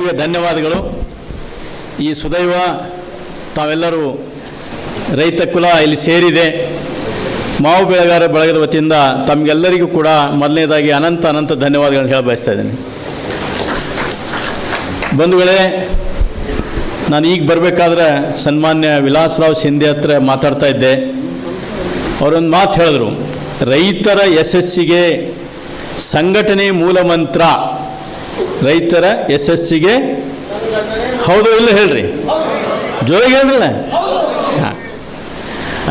ತಮಗೆ ಧನ್ಯವಾದಗಳು. ಈ ಸುದೈವ ತಾವೆಲ್ಲರೂ ರೈತ ಕುಲ ಇಲ್ಲಿ ಸೇರಿದೆ. ಮಾವು ಬೆಳೆಗಾರ ಬಳಗದ ವತಿಯಿಂದ ತಮಗೆಲ್ಲರಿಗೂ ಕೂಡ ಮೊದಲನೇದಾಗಿ ಅನಂತ ಧನ್ಯವಾದಗಳನ್ನು ಹೇಳ ಬಯಸ್ತಾ ಇದ್ದೀನಿ. ಬಂಧುಗಳೇ, ನಾನು ಈಗ ಬರಬೇಕಾದ್ರೆ ಸನ್ಮಾನ್ಯ ವಿಲಾಸರಾವ್ ಶಿಂದೆ ಹತ್ರ ಮಾತಾಡ್ತಾ ಇದ್ದೆ. ಅವರೊಂದು ಮಾತು ಹೇಳಿದ್ರು, ರೈತರ ಯಶಸ್ಸಿಗೆ ಸಂಘಟನೆ ಮೂಲ ಮಂತ್ರ. ರೈತರ ಯಶಸ್ಸಿಗೆ ಹೌದು ಇಲ್ಲ ಹೇಳ್ರಿ, ಜೋರಾಗಿ ಹೇಳ್ರಲ್ಲ. ಹಾಂ,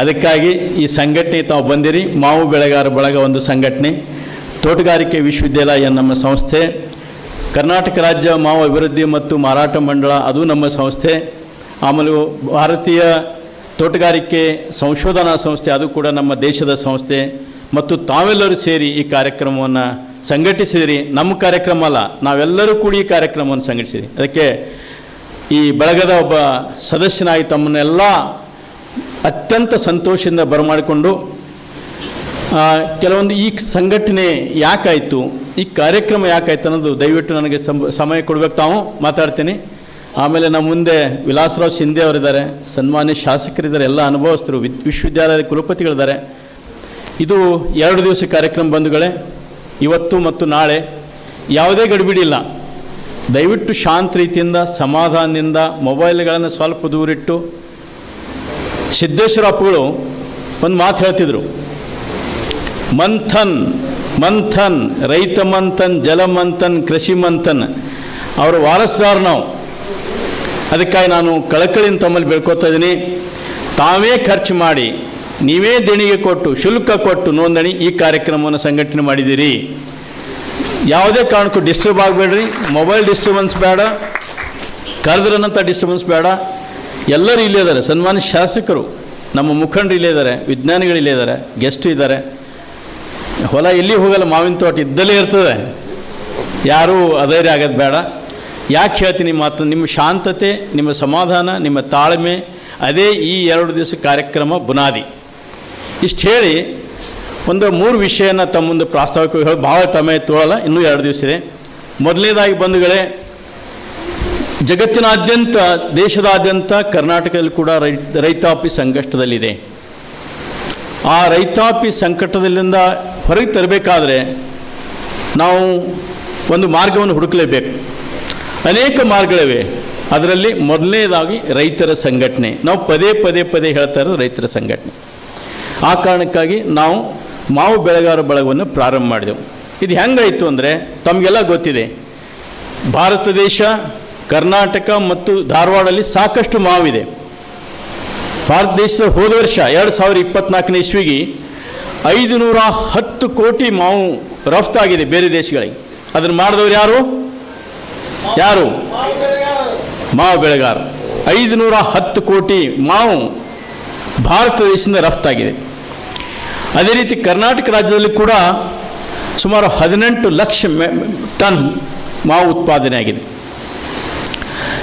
ಅದಕ್ಕಾಗಿ ಈ ಸಂಘಟನೆ ತಾವು ಬಂದಿರಿ. ಮಾವು ಬೆಳೆಗಾರ ಬಳಗ ಒಂದು ಸಂಘಟನೆ, ತೋಟಗಾರಿಕೆ ವಿಶ್ವವಿದ್ಯಾಲಯ ನಮ್ಮ ಸಂಸ್ಥೆ, ಕರ್ನಾಟಕ ರಾಜ್ಯ ಮಾವು ಅಭಿವೃದ್ಧಿ ಮತ್ತು ಮಾರಾಟ ಮಂಡಳ ಅದು ನಮ್ಮ ಸಂಸ್ಥೆ, ಆಮೇಲೆ ಭಾರತೀಯ ತೋಟಗಾರಿಕೆ ಸಂಶೋಧನಾ ಸಂಸ್ಥೆ ಅದು ಕೂಡ ನಮ್ಮ ದೇಶದ ಸಂಸ್ಥೆ, ಮತ್ತು ತಾವೆಲ್ಲರೂ ಸೇರಿ ಈ ಕಾರ್ಯಕ್ರಮವನ್ನು ಸಂಘಟಿಸಿದಿರಿ. ನಮ್ಮ ಕಾರ್ಯಕ್ರಮ ಅಲ್ಲ, ನಾವೆಲ್ಲರೂ ಕೂಡಿ ಈ ಕಾರ್ಯಕ್ರಮವನ್ನು ಸಂಘಟಿಸಿರಿ. ಅದಕ್ಕೆ ಈ ಬಳಗದ ಒಬ್ಬ ಸದಸ್ಯನಾಗಿ ತಮ್ಮನ್ನೆಲ್ಲ ಅತ್ಯಂತ ಸಂತೋಷದಿಂದ ಬರಮಾಡಿಕೊಂಡು ಕೆಲವೊಂದು ಈ ಸಂಘಟನೆ ಯಾಕಾಯಿತು, ಈ ಕಾರ್ಯಕ್ರಮ ಯಾಕಾಯ್ತು ಅನ್ನೋದು ದಯವಿಟ್ಟು ನನಗೆ ಸಮಯ ಕೊಡಬೇಕು. ತಾವು ಮಾತಾಡ್ತೀನಿ. ಆಮೇಲೆ ನಮ್ಮ ಮುಂದೆ ವಿಲಾಸರಾವ್ ಶಿಂದೆ ಅವರಿದ್ದಾರೆ, ಸನ್ಮಾನ್ಯ ಶಾಸಕರಿದ್ದಾರೆ, ಎಲ್ಲ ಅನುಭವಸ್ಥರು, ವಿಶ್ವವಿದ್ಯಾಲಯದ ಕುಲಪತಿಗಳಿದ್ದಾರೆ. ಇದು 2 ದಿವಸ ಕಾರ್ಯಕ್ರಮ ಬಂಧುಗಳೇ. ಇವತ್ತು ಮತ್ತು ನಾಳೆ ಯಾವುದೇ ಗಡಿಬಿಡಿ ಇಲ್ಲ. ದಯವಿಟ್ಟು ಶಾಂತ ರೀತಿಯಿಂದ ಸಮಾಧಾನದಿಂದ ಮೊಬೈಲ್ಗಳನ್ನು ಸ್ವಲ್ಪ ದೂರಿಟ್ಟು. ಸಿದ್ದೇಶ್ವರ ಅಪ್ಪಗಳು ಒಂದು ಮಾತು ಹೇಳ್ತಿದ್ರು, ಮಂಥನ್ ಮಂಥನ್, ರೈತ ಮಂಥನ್, ಜಲ ಮಂಥನ್, ಕೃಷಿ ಮಂಥನ್. ಅವರ ವಾರಸ್ದಾರ ನಾವು. ಅದಕ್ಕಾಗಿ ನಾನು ಕಳಕಳಿಯಿಂದ ತಮ್ಮಲ್ಲಿ ಬೇಡ್ಕೋತಾ ಇದ್ದೀನಿ, ತಾವೇ ಖರ್ಚು ಮಾಡಿ, ನೀವೇ ದೇಣಿಗೆ ಕೊಟ್ಟು, ಶುಲ್ಕ ಕೊಟ್ಟು ನೋಂದಣಿ ಈ ಕಾರ್ಯಕ್ರಮವನ್ನು ಸಂಘಟನೆ ಮಾಡಿದ್ದೀರಿ. ಯಾವುದೇ ಕಾರಣಕ್ಕೂ ಡಿಸ್ಟರ್ಬ್ ಆಗಬೇಡ್ರಿ. ಮೊಬೈಲ್ ಡಿಸ್ಟರ್ಬೆನ್ಸ್ ಬೇಡ, ಕರೆದ್ರನ್ನಂಥ ಡಿಸ್ಟರ್ಬೆನ್ಸ್ ಬೇಡ. ಎಲ್ಲರೂ ಇಲ್ಲೇ ಇದ್ದಾರೆ, ಸನ್ಮಾನ್ಯ ಶಾಸಕರು, ನಮ್ಮ ಮುಖಂಡರು ಇಲ್ಲೇ ಇದ್ದಾರೆ, ವಿಜ್ಞಾನಿಗಳು ಇಲ್ಲೇ ಇದ್ದಾರೆ, ಗೆಸ್ಟು ಇದ್ದಾರೆ. ಹೊಲ ಎಲ್ಲಿ ಹೋಗಲ್ಲ, ಮಾವಿನ ತೋಟ ಇದ್ದಲ್ಲೇ ಇರ್ತದೆ. ಯಾರೂ ಅಧೈರ್ಯ ಆಗೋದು ಬೇಡ. ಯಾಕೆ ಹೇಳ್ತೀನಿ ಮಾತು, ನಿಮ್ಮ ಶಾಂತತೆ, ನಿಮ್ಮ ಸಮಾಧಾನ, ನಿಮ್ಮ ತಾಳ್ಮೆ, ಅದೇ ಈ 2 ದಿವಸ ಕಾರ್ಯಕ್ರಮ ಬುನಾದಿ. ಇಷ್ಟು ಹೇಳಿ ಒಂದು 3 ವಿಷಯನ ತಮ್ಮ ಮುಂದೆ ಪ್ರಾಸ್ತಾವಿಕವಾಗಿ ಹೇಳಿ ಭಾಳ ಸಮಯ ತೋಳಲ್ಲ, ಇನ್ನೂ 2 ದಿವಸ ಇದೆ. ಮೊದಲನೇದಾಗಿ ಬಂಧುಗಳೇ, ಜಗತ್ತಿನಾದ್ಯಂತ, ದೇಶದಾದ್ಯಂತ, ಕರ್ನಾಟಕದಲ್ಲಿ ಕೂಡ ರೈತಾಪಿ ಸಂಕಷ್ಟದಲ್ಲಿದೆ. ಆ ರೈತಾಪಿ ಸಂಕಟದಿಂದ ಹೊರಗೆ ತರಬೇಕಾದ್ರೆ ನಾವು ಒಂದು ಮಾರ್ಗವನ್ನು ಹುಡುಕಲೇಬೇಕು. ಅನೇಕ ಮಾರ್ಗಗಳಿವೆ. ಅದರಲ್ಲಿ ಮೊದಲನೇದಾಗಿ ರೈತರ ಸಂಘಟನೆ. ನಾವು ಪದೇ ಹೇಳ್ತಾ ಇರೋದು ರೈತರ ಸಂಘಟನೆ. ಆ ಕಾರಣಕ್ಕಾಗಿ ನಾವು ಮಾವು ಬೆಳೆಗಾರ ಬಳಗವನ್ನು ಪ್ರಾರಂಭ ಮಾಡಿದೆವು. ಇದು ಹೆಂಗಾಯಿತು ಅಂದರೆ, ತಮಗೆಲ್ಲ ಗೊತ್ತಿದೆ, ಭಾರತ ದೇಶ, ಕರ್ನಾಟಕ ಮತ್ತು ಧಾರವಾಡಲ್ಲಿ ಸಾಕಷ್ಟು ಮಾವಿದೆ. ಭಾರತ ದೇಶದ ಹೋದ ವರ್ಷ 2024ನೇ ಇಸ್ವಿಗೆ 510 ಕೋಟಿ ಮಾವು ರಫ್ತಾಗಿದೆ ಬೇರೆ ದೇಶಗಳಿಗೆ. ಅದನ್ನು ಮಾಡಿದವರು ಯಾರು? ಮಾವು ಬೆಳೆಗಾರ. 510 ಕೋಟಿ ಮಾವು ಭಾರತ ದೇಶದಿಂದ ರಫ್ತಾಗಿದೆ. ಅದೇ ರೀತಿ ಕರ್ನಾಟಕ ರಾಜ್ಯದಲ್ಲಿ ಕೂಡ ಸುಮಾರು 18 ಲಕ್ಷ ಟನ್ ಮಾವು ಉತ್ಪಾದನೆ ಆಗಿದೆ.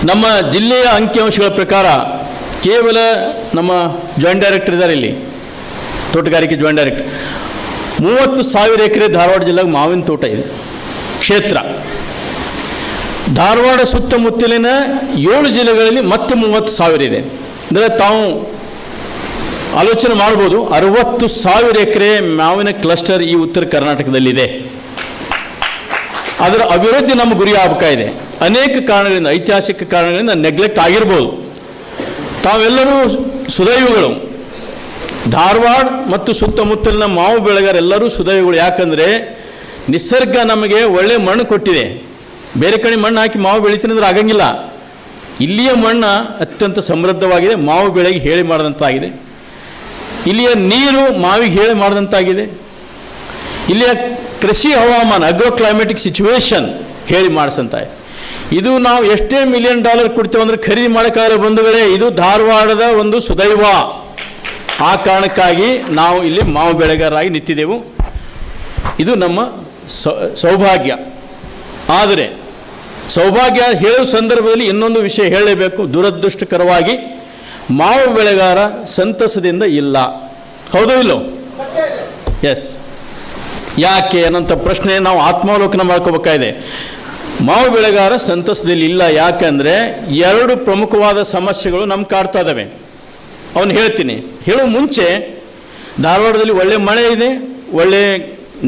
ನಮ್ಮ ಜಿಲ್ಲೆಯ ಅಂಕಿಅಂಶಗಳ ಪ್ರಕಾರ ಕೇವಲ ನಮ್ಮ ಜಾಯಿಂಟ್ ಡೈರೆಕ್ಟರ್ ಇದ್ದಾರೆ ಇಲ್ಲಿ, ತೋಟಗಾರಿಕೆ ಜಾಯಿಂಟ್ ಡೈರೆಕ್ಟರ್, 30,000 ಎಕರೆ ಧಾರವಾಡ ಜಿಲ್ಲೆಗೆ ಮಾವಿನ ತೋಟ ಇದೆ ಕ್ಷೇತ್ರ. ಧಾರವಾಡ ಸುತ್ತಮುತ್ತಲಿನ 7 ಜಿಲ್ಲೆಗಳಲ್ಲಿ ಮತ್ತೆ 30,000 ಇದೆ. ಅಂದರೆ ತಾವು ಆಲೋಚನೆ ಮಾಡ್ಬೋದು, 60,000 ಎಕರೆ ಮಾವಿನ ಕ್ಲಸ್ಟರ್ ಈ ಉತ್ತರ ಕರ್ನಾಟಕದಲ್ಲಿದೆ. ಅದರ ಅಭಿವೃದ್ಧಿ ನಮ್ಮ ಗುರಿ ಆಗಬೇಕಾಗಿದೆ. ಅನೇಕ ಕಾರಣಗಳಿಂದ, ಐತಿಹಾಸಿಕ ಕಾರಣಗಳಿಂದ ನೆಗ್ಲೆಕ್ಟ್ ಆಗಿರ್ಬೋದು. ತಾವೆಲ್ಲರೂ ಸುದೈವಗಳು. ಧಾರವಾಡ ಮತ್ತು ಸುತ್ತಮುತ್ತಲಿನ ಮಾವು ಬೆಳೆಗಾರೆಲ್ಲರೂ ಸುದೈವಗಳು. ಯಾಕಂದರೆ ನಿಸರ್ಗ ನಮಗೆ ಒಳ್ಳೆ ಮಣ್ಣು ಕೊಟ್ಟಿದೆ. ಬೇರೆ ಕಡೆ ಮಣ್ಣು ಹಾಕಿ ಮಾವು ಬೆಳಿತೀನಿ ಅಂದ್ರೆ ಆಗಂಗಿಲ್ಲ. ಇಲ್ಲಿಯ ಮಣ್ಣು ಅತ್ಯಂತ ಸಮೃದ್ಧವಾಗಿದೆ, ಮಾವು ಬೆಳೆಗೆ ಹೇಳಿ ಮಾಡಿದಂತಾಗಿದೆ. ಇಲ್ಲಿಯ ನೀರು ಮಾವಿಗೆ ಹೇಳಿ ಮಾಡಿದಂತಾಗಿದೆ. ಇಲ್ಲಿಯ ಕೃಷಿ ಹವಾಮಾನ, ಅಗ್ರೋ ಕ್ಲೈಮೆಟಿಕ್ ಸಿಚುವೇಶನ್ ಹೇಳಿ ಮಾಡಿಸಂತಾಗಿದೆ. ಇದು ನಾವು ಎಷ್ಟೇ $1 ಮಿಲಿಯನ್ ಕೊಡ್ತೇವೆ ಅಂದರೆ ಖರೀದಿ ಮಾಡೋಕ್ಕಾಗಲ್ಲ ಬಂಧುಗಳೇ. ಇದು ಧಾರವಾಡದ ಒಂದು ಸುದೈವ. ಆ ಕಾರಣಕ್ಕಾಗಿ ನಾವು ಇಲ್ಲಿ ಮಾವು ಬೆಳೆಗಾರರಾಗಿ ನಿಂತಿದ್ದೆವು. ಇದು ನಮ್ಮ ಸೌಭಾಗ್ಯ. ಆದರೆ ಸೌಭಾಗ್ಯ ಹೇಳುವ ಸಂದರ್ಭದಲ್ಲಿ ಇನ್ನೊಂದು ವಿಷಯ ಹೇಳಲೇಬೇಕು. ದುರದೃಷ್ಟಕರವಾಗಿ ಮಾವು ಬೆಳೆಗಾರ ಸಂತಸದಿಂದ ಇಲ್ಲ. ಹೌದೋ ಇಲ್ಲೋ? ಎಸ್. ಯಾಕೆ ಅನ್ನೋಂಥ ಪ್ರಶ್ನೆ ನಾವು ಆತ್ಮಾವಲೋಕನ ಮಾಡ್ಕೋಬೇಕಾಗಿದೆ. ಮಾವು ಬೆಳೆಗಾರ ಸಂತಸದಲ್ಲಿ ಇಲ್ಲ. ಯಾಕಂದರೆ ಎರಡು ಪ್ರಮುಖವಾದ ಸಮಸ್ಯೆಗಳು ನಮ್ಗೆ ಕಾಡ್ತಾ ಇದ್ದಾವೆ. ಅವನು ಹೇಳ್ತೀನಿ. ಹೇಳೋ ಮುಂಚೆ ಧಾರವಾಡದಲ್ಲಿ ಒಳ್ಳೆ ಮಳೆ ಇದೆ, ಒಳ್ಳೆ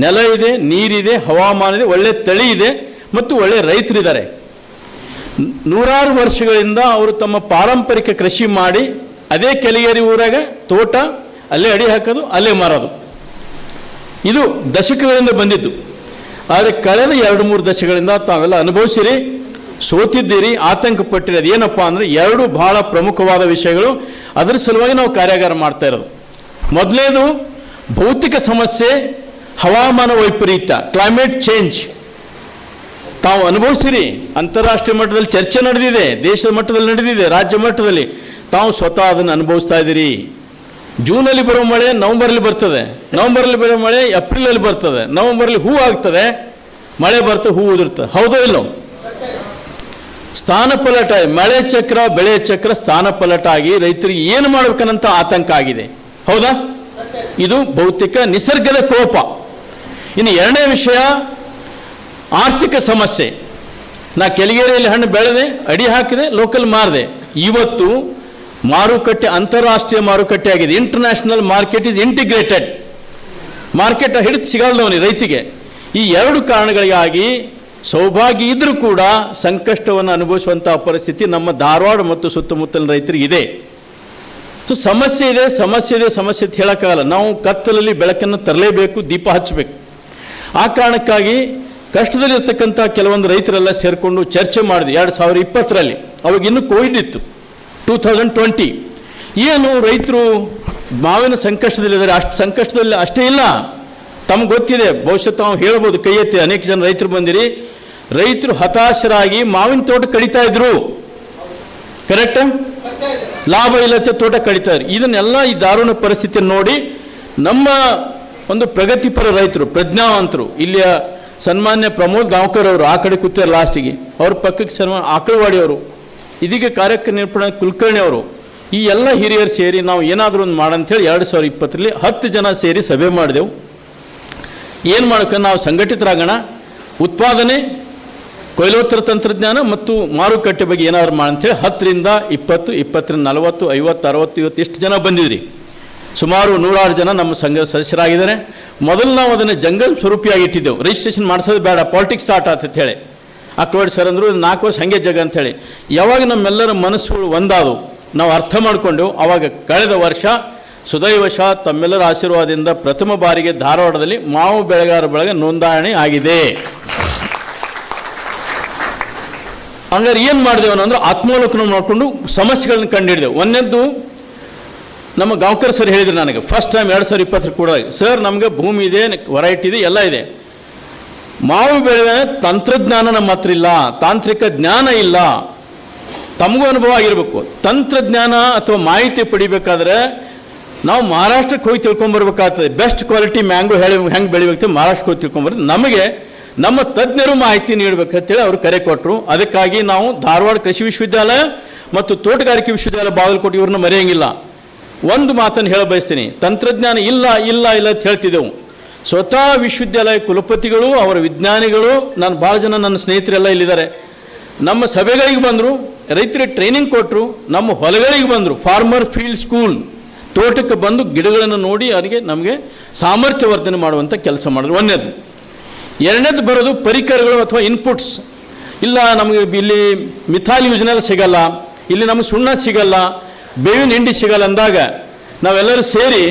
ನೆಲ ಇದೆ, ನೀರಿದೆ, ಹವಾಮಾನ ಇದೆ, ಒಳ್ಳೆ ತಳಿ ಇದೆ ಮತ್ತು ಒಳ್ಳೆ ರೈತರಿದ್ದಾರೆ. ನೂರಾರು ವರ್ಷಗಳಿಂದ ಅವರು ತಮ್ಮ ಪಾರಂಪರಿಕ ಕೃಷಿ ಮಾಡಿ ಅದೇ ಕೆಲಿಗೇರಿ ಊರಾಗ ತೋಟ, ಅಲ್ಲೇ ಅಡಿ ಹಾಕೋದು, ಅಲ್ಲೇ ಮಾರೋದು. ಇದು ದಶಕಗಳಿಂದ ಬಂದಿದ್ದು. ಆದರೆ ಕಳೆದ 2-3 ದಶಕಗಳಿಂದ ತಾವೆಲ್ಲ ಅನುಭವಿಸಿರಿ, ಸೋತಿದ್ದೀರಿ, ಆತಂಕ ಪಟ್ಟಿರಿ. ಅದೇನಪ್ಪ ಅಂದರೆ ಎರಡು ಬಹಳ ಪ್ರಮುಖವಾದ ವಿಷಯಗಳು. ಅದರ ಸಲುವಾಗಿ ನಾವು ಕಾರ್ಯಾಗಾರ ಮಾಡ್ತಾ ಇರೋದು. ಮೊದಲನೇದು ಭೌತಿಕ ಸಮಸ್ಯೆ, ಹವಾಮಾನ ವೈಪರೀತ್ಯ, ಕ್ಲೈಮೇಟ್ ಚೇಂಜ್. ತಾವು ಅನುಭವಿಸಿರಿ. ಅಂತಾರಾಷ್ಟ್ರೀಯ ಮಟ್ಟದಲ್ಲಿ ಚರ್ಚೆ ನಡೆದಿದೆ, ದೇಶದ ಮಟ್ಟದಲ್ಲಿ ನಡೆದಿದೆ, ರಾಜ್ಯ ಮಟ್ಟದಲ್ಲಿ. ತಾವು ಸ್ವತಃ ಅದನ್ನು ಅನುಭವಿಸ್ತಾ ಇದ್ದೀರಿ. ಜೂನಲ್ಲಿ ಬರೋ ಮಳೆ ನವಂಬರಲ್ಲಿ ಬರ್ತದೆ, ನವಂಬರಲ್ಲಿ ಬರೋ ಮಳೆ ಏಪ್ರಿಲಲ್ಲಿ ಬರ್ತದೆ, ನವಂಬರಲ್ಲಿ ಹೂ ಆಗ್ತದೆ, ಮಳೆ ಬರ್ತದೆ, ಹೂ ಉದುರ್ತದೆ. ಹೌದೋ ಇಲ್ಲೋ? ಸ್ಥಾನಪಲ್ಲಟ, ಮಳೆ ಚಕ್ರ ಬೆಳೆ ಚಕ್ರ ಸ್ಥಾನಪಲ್ಲಟ ಆಗಿ ರೈತರಿಗೆ ಏನು ಮಾಡ್ಬೇಕನ್ನಂತ ಆತಂಕ ಆಗಿದೆ. ಹೌದಾ? ಇದು ಭೌತಿಕ ನಿಸರ್ಗದ ಕೋಪ. ಇನ್ನು ಎರಡನೇ ವಿಷಯ ಆರ್ಥಿಕ ಸಮಸ್ಯೆ. ನಾ ಕೆಲಿಗೇರಿಯಲ್ಲಿ ಹಣ್ಣು ಬೆಳೆದೆ, ಅಡಿ ಹಾಕಿದೆ, ಲೋಕಲ್ ಮಾರಿದೆ. ಇವತ್ತು ಮಾರುಕಟ್ಟೆ ಅಂತಾರಾಷ್ಟ್ರೀಯ ಮಾರುಕಟ್ಟೆ ಆಗಿದೆ. International market is integrated market. ಹಿಡಿದು ಸಿಗಲ್ದವನಿ ರೈತಿಗೆ. ಈ ಎರಡು ಕಾರಣಗಳಿಗಾಗಿ ಸೌಭಾಗ್ಯ ಇದ್ರೂ ಕೂಡ ಸಂಕಷ್ಟವನ್ನು ಅನುಭವಿಸುವಂತಹ ಪರಿಸ್ಥಿತಿ ನಮ್ಮ ಧಾರವಾಡ ಮತ್ತು ಸುತ್ತಮುತ್ತಲಿನ ರೈತರಿಗೆ ಇದೆ. ಸೊ ಸಮಸ್ಯೆ ಇದೆ, ಸಮಸ್ಯೆ ಇದೆ, ಸಮಸ್ಯೆ ಅಂತ ಹೇಳೋಕ್ಕಾಗಲ್ಲ. ನಾವು ಕತ್ತಲಲ್ಲಿ ಬೆಳಕನ್ನು ತರಲೇಬೇಕು, ದೀಪ ಹಚ್ಚಬೇಕು. ಆ ಕಾರಣಕ್ಕಾಗಿ ಕಷ್ಟದಲ್ಲಿರ್ತಕ್ಕಂಥ ಕೆಲವೊಂದು ರೈತರೆಲ್ಲ ಸೇರಿಕೊಂಡು ಚರ್ಚೆ ಮಾಡಿದ್ವಿ 2020ರಲ್ಲಿ. ಅವಾಗ ಇನ್ನೂ ಕೋವಿಡ್ ಇತ್ತು, 2020. ಏನು ರೈತರು ಮಾವಿನ ಸಂಕಷ್ಟದಲ್ಲಿದ್ದಾರೆ, ಅಷ್ಟು ಸಂಕಷ್ಟದಲ್ಲಿ ಅಷ್ಟೇ ಇಲ್ಲ, ತಮ್ಗೆ ಗೊತ್ತಿದೆ. ಬಹುಶಃ ತಾವು ಹೇಳ್ಬೋದು, ಕೈ ಎತ್ತಿ ಅನೇಕ ಜನ ರೈತರು ಬಂದಿರಿ. ರೈತರು ಹತಾಶರಾಗಿ ಮಾವಿನ ತೋಟ ಕಡಿತಾ ಇದ್ರು. ಕರೆಕ್ಟ್? ಲಾಭ ಇಲ್ಲತ್ತೆ ತೋಟ ಕಡಿತಾ ಇದ್ರು. ಇದನ್ನೆಲ್ಲ ಈ ದಾರುಣ ಪರಿಸ್ಥಿತಿಯನ್ನು ನೋಡಿ ನಮ್ಮ ಒಂದು ಪ್ರಗತಿಪರ ರೈತರು, ಪ್ರಜ್ಞಾವಂತರು, ಇಲ್ಲಿಯ ಸನ್ಮಾನ್ಯ ಪ್ರಮೋದ್ ಗಾಂವ್ಕರ್ ಅವರು ಆ ಕಡೆ ಕೂತಾರೆ ಲಾಸ್ಟಿಗೆ, ಅವ್ರ ಪಕ್ಕಕ್ಕೆ ಸನ್ಮಾನ್ಯ ಆಕಳವಾಡಿ ಅವರು, ಇದೀಗ ಕಾರ್ಯಕ್ರಮ ಕುಲಕರ್ಣಿ ಅವರು, ಈ ಎಲ್ಲ ಹಿರಿಯರು ಸೇರಿ ನಾವು ಏನಾದರೂ ಒಂದು ಮಾಡಂಥೇಳಿ 2020ರಲ್ಲಿ 10 ಜನ ಸೇರಿ ಸಭೆ ಮಾಡಿದೆವು. ಏನು ಮಾಡೋಕ್ಕೆ ನಾವು ಸಂಘಟಿತರಾಗೋಣ, ಉತ್ಪಾದನೆ, ಕೊಯ್ಲೋತ್ತರ ತಂತ್ರಜ್ಞಾನ ಮತ್ತು ಮಾರುಕಟ್ಟೆ ಬಗ್ಗೆ ಏನಾದ್ರು ಮಾಡಂಥೇಳಿ 10ರಿಂದ 20, 20ರಿಂದ 40, 50, 60, 50 ಇಷ್ಟು ಜನ ಬಂದಿದ್ರಿ. ಸುಮಾರು 106 ಜನ ನಮ್ಮ ಸಂಘದ ಸದಸ್ಯರಾಗಿದ್ದಾರೆ. ಮೊದಲು ನಾವು ಅದನ್ನು ಜಂಗಲ್ ಸ್ವರೂಪಿಯಾಗಿ ಇಟ್ಟಿದ್ದೆವು. ರಿಜಿಸ್ಟ್ರೇಷನ್ ಮಾಡಿಸೋದು ಬೇಡ, ಪಾಲಿಟಿಕ್ಸ್ ಸ್ಟಾರ್ಟ್ ಆತ ಹೇಳಿ ಅಕ್ವಾಡಿ ಸರ್ ಅಂದರು 4 ವರ್ಷ ಹಾಗೆ ಜಗ ಅಂಥೇಳಿ. ಯಾವಾಗ ನಮ್ಮೆಲ್ಲರ ಮನಸ್ಸುಗಳು ಒಂದಾದವು, ನಾವು ಅರ್ಥ ಮಾಡಿಕೊಂಡು, ಆವಾಗ ಕಳೆದ ವರ್ಷ ಸುದೈವಶ ತಮ್ಮೆಲ್ಲರ ಆಶೀರ್ವಾದದಿಂದ ಪ್ರಥಮ ಬಾರಿಗೆ ಧಾರವಾಡದಲ್ಲಿ ಮಾವು ಬೆಳೆಗಾರ ಬಳಗ ನೋಂದಣಿ ಆಗಿದೆ. ಹಂಗಾರೆ ಏನು ಮಾಡಿದೆವು ಅಂದ್ರೆ ಆತ್ಮಾವಲೋಕನ ಮಾಡಿಕೊಂಡು ಸಮಸ್ಯೆಗಳನ್ನ ಕಂಡುಹಿಡಿದೆವು. ಒಂದನೇದ್ದು ನಮ್ಮ ಗಾಂವ್ಕರ್ ಸರ್ ಹೇಳಿದ್ರು ನನಗೆ ಫಸ್ಟ್ ಟೈಮ್ 2020 ಕೂಡ, ಸರ್ ನಮಗೆ ಭೂಮಿ ಇದೆ, ವೆರೈಟಿ ಇದೆ, ಎಲ್ಲ ಇದೆ, ಮಾವು ಬೆಳೆ ತಂತ್ರಜ್ಞಾನ ನಮ್ಮ ಹತ್ರ ಇಲ್ಲ, ತಾಂತ್ರಿಕ ಜ್ಞಾನ ಇಲ್ಲ. ತಮಗೂ ಅನುಭವ ಆಗಿರಬೇಕು. ತಂತ್ರಜ್ಞಾನ ಅಥವಾ ಮಾಹಿತಿ ಪಡಿಬೇಕಾದ್ರೆ ನಾವು ಮಹಾರಾಷ್ಟ್ರಕ್ಕೆ ಹೋಗಿ ತಿಳ್ಕೊಂಬರ್ಬೇಕಾಗ್ತದೆ. ಬೆಸ್ಟ್ ಕ್ವಾಲಿಟಿ ಮ್ಯಾಂಗೋ ಹೆಂಗೆ ಬೆಳಿಬೇಕು ಮಹಾರಾಷ್ಟ್ರಕ್ಕೆ ಹೋಗಿ ತಿಳ್ಕೊಂಬರೋದು. ನಮಗೆ ನಮ್ಮ ತಜ್ಞರು ಮಾಹಿತಿ ನೀಡಬೇಕಂತೇಳಿ ಅವರು ಕರೆ ಕೊಟ್ಟರು. ಅದಕ್ಕಾಗಿ ನಾವು ಧಾರವಾಡ ಕೃಷಿ ವಿಶ್ವವಿದ್ಯಾಲಯ ಮತ್ತು ತೋಟಗಾರಿಕೆ ವಿಶ್ವವಿದ್ಯಾಲಯ ಬಾಗಲಕೋಟೆ ಇವ್ರನ್ನ ಮರೆಯಂಗಿಲ್ಲ. ಒಂದು ಮಾತನ್ನು ಹೇಳ ಬಯಸ್ತೀನಿ, ತಂತ್ರಜ್ಞಾನ ಇಲ್ಲ ಇಲ್ಲ ಇಲ್ಲ ಅಂತ ಹೇಳ್ತಿದ್ದೆವು. ಸ್ವತಃ ವಿಶ್ವವಿದ್ಯಾಲಯ ಕುಲಪತಿಗಳು, ಅವರ ವಿಜ್ಞಾನಿಗಳು, ನಾನು ಭಾಳ ಜನ ನನ್ನ ಸ್ನೇಹಿತರೆಲ್ಲ ಇಲ್ಲಿದ್ದಾರೆ, ನಮ್ಮ ಸಭೆಗಳಿಗೆ ಬಂದರು, ರೈತರಿಗೆ ಟ್ರೈನಿಂಗ್ ಕೊಟ್ಟರು, ನಮ್ಮ ಹೊಲಗಳಿಗೆ ಬಂದರು, ಫಾರ್ಮರ್ ಫೀಲ್ಡ್ ಸ್ಕೂಲ್ ತೋಟಕ್ಕೆ ಬಂದು ಗಿಡಗಳನ್ನು ನೋಡಿ ಅವರಿಗೆ ನಮಗೆ ಸಾಮರ್ಥ್ಯವರ್ಧನೆ ಮಾಡುವಂಥ ಕೆಲಸ ಮಾಡಿದ್ರು. ಒಂದನೇದು. ಎರಡನೇದು ಬರೋದು ಪರಿಕರಗಳು ಅಥವಾ ಇನ್ಪುಟ್ಸ್. ಇಲ್ಲ ನಮಗೆ ಇಲ್ಲಿ ಮಿಥಾಲ್ ಯೋಜನೆಯಲ್ಲಿ ಸಿಗಲ್ಲ, ಇಲ್ಲಿ ನಮಗೆ ಸುಣ್ಣ ಸಿಗಲ್ಲ, ಬೇವಿನ ಹಿಂಡಿ ಸಿಗಲ್ಲ ಅಂದಾಗ ನಾವೆಲ್ಲರೂ ಸೇರಿ